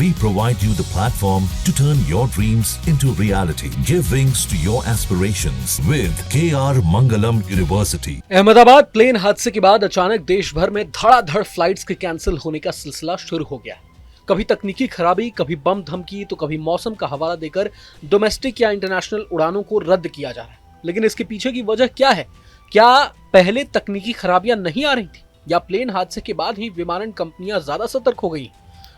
We provide you the platform to turn your dreams into reality. Give wings to your aspirations with KR Mangalam University. Ahmedabad plane हादसे के बाद अचानक देश भर में धड़ाधड़ फ्लाइट्स के कैंसिल होने का सिलसिला शुरू हो गया। कभी तकनीकी खराबी, कभी बम धमकी, तो कभी मौसम का हवाला देकर डोमेस्टिक या इंटरनेशनल उड़ानों को रद्द किया जा रहा है। लेकिन इसके पीछे की वजह क्या है? क्या पहले तकनीकी खराबियां नहीं आ रही थी, या प्लेन हादसे के बाद ही विमानन कंपनियां ज्यादा सतर्क हो गई?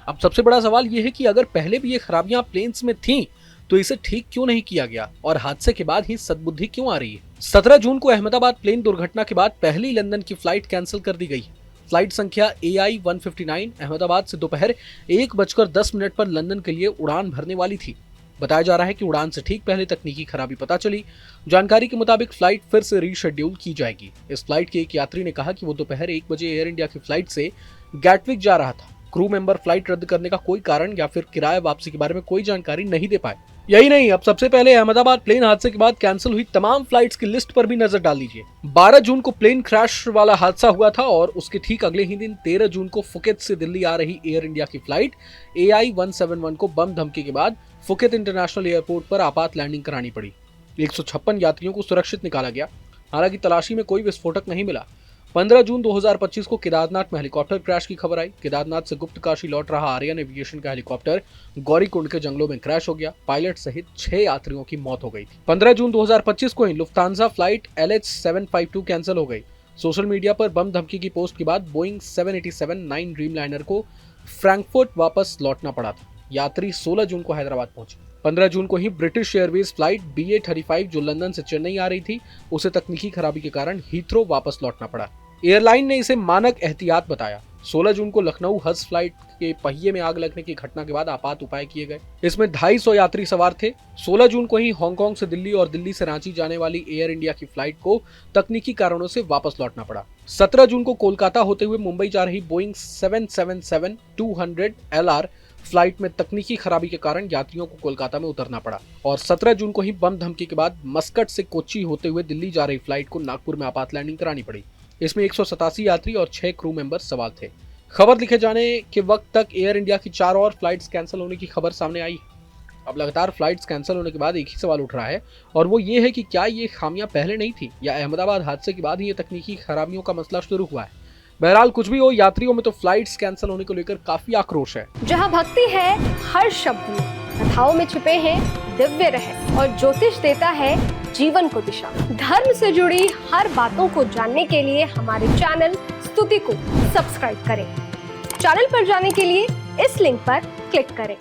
अब सबसे बड़ा सवाल यह है कि अगर पहले भी ये खराबियां प्लेन्स में थीं, तो इसे ठीक क्यों नहीं किया गया और हादसे के बाद ही सद्बुद्धि क्यों आ रही है? 17 जून को अहमदाबाद प्लेन दुर्घटना के बाद पहली लंदन की फ्लाइट कैंसिल कर दी गई। फ्लाइट संख्या AI-159 अहमदाबाद से दोपहर 1:10 पर लंदन के लिए उड़ान भरने वाली थी। बताया जा रहा है कि उड़ान से ठीक पहले तकनीकी खराबी पता चली। जानकारी के मुताबिक फ्लाइट फिर से रीशेड्यूल की जाएगी। इस फ्लाइट के एक यात्री ने कहा कि वो दोपहर 1 बजे एयर इंडिया की फ्लाइट से गैटविक जा रहा था। क्रू मेंबर फ्लाइट रद्द करने का कोई कारण या फिर किराया वापसी के बारे में कोई जानकारी नहीं दे पाए। यही नहीं, अब सबसे पहले अहमदाबाद प्लेन हादसे के बाद कैंसिल हुई तमाम फ्लाइट्स की लिस्ट पर भी नजर डाल लीजिए। 12 जून को प्लेन क्रैश वाला हादसा हुआ था और उसके ठीक अगले ही दिन 13 जून को फुकेत से दिल्ली आ रही एयर इंडिया की फ्लाइट AI-171 को बम धमकी के बाद फुकेत इंटरनेशनल एयरपोर्ट पर आपात लैंडिंग करानी पड़ी। 156 यात्रियों को सुरक्षित निकाला गया। हालांकि तलाशी में कोई विस्फोटक नहीं मिला। 15 जून 2025 को केदारनाथ में हेलीकॉप्टर क्रैश की खबर आई। केदारनाथ से गुप्त काशी लौट रहा आर्यन एविएशन का हेलीकॉप्टर गौरीकुंड के जंगलों में क्रैश हो गया। पायलट सहित 6 यात्रियों की मौत हो गई थी। 15 जून 2025 को ही लुफ्तांजा फ्लाइट LH752 कैंसिल हो गई। सोशल मीडिया पर बम धमकी की पोस्ट के बाद बोइंग 787-9 ड्रीमलाइनर को फ्रैंकफर्ट वापस लौटना पड़ा था। यात्री 16 जून को हैदराबाद पहुंचे। 15 जून को ही ब्रिटिश एयरवेज फ्लाइट BA35 जो लंदन से चेन्नई आ रही थी, उसे तकनीकी खराबी के कारण हीथ्रो वापस लौटना पड़ा। एयरलाइन ने इसे मानक एहतियात बताया। 16 जून को लखनऊ हज फ्लाइट के पहिए में आग लगने की घटना के बाद आपात उपाय किए गए। इसमें 250 यात्री सवार थे। 16 जून को ही हांगकांग से दिल्ली और दिल्ली से रांची जाने वाली एयर इंडिया की फ्लाइट को तकनीकी कारणों से वापस लौटना पड़ा। 17 जून को कोलकाता होते हुए मुंबई जा रही बोइंग 777-200 LR फ्लाइट में तकनीकी खराबी के कारण यात्रियों को कोलकाता में उतरना पड़ा। और 17 जून को ही बम धमकी के बाद मस्कट से कोच्चि होते हुए दिल्ली जा रही फ्लाइट को नागपुर में आपात लैंडिंग करानी पड़ी। इसमें 187 यात्री और 6 क्रू मेंबर सवार थे। खबर लिखे जाने के वक्त तक एयर इंडिया की 4 और फ्लाइट्स कैंसिल होने की खबर सामने आई। अब लगातार फ्लाइट्स कैंसिल होने के बाद एक ही सवाल उठ रहा है, और वो ये है कि क्या ये खामियां पहले नहीं थी, या अहमदाबाद हादसे के बाद ही ये तकनीकी खराबियों का मसला शुरू हुआ है? बहरहाल कुछ भी हो, यात्रियों में तो फ्लाइट्स कैंसिल होने को लेकर काफी आक्रोश है। जहां भक्ति है हर शब्द में, कथाओं में छुपे हैं दिव्य रहस्य, और ज्योतिष देता है जीवन को दिशा। धर्म से जुड़ी हर बातों को जानने के लिए हमारे चैनल स्तुति को सब्सक्राइब करें। चैनल पर जाने के लिए इस लिंक पर क्लिक करें।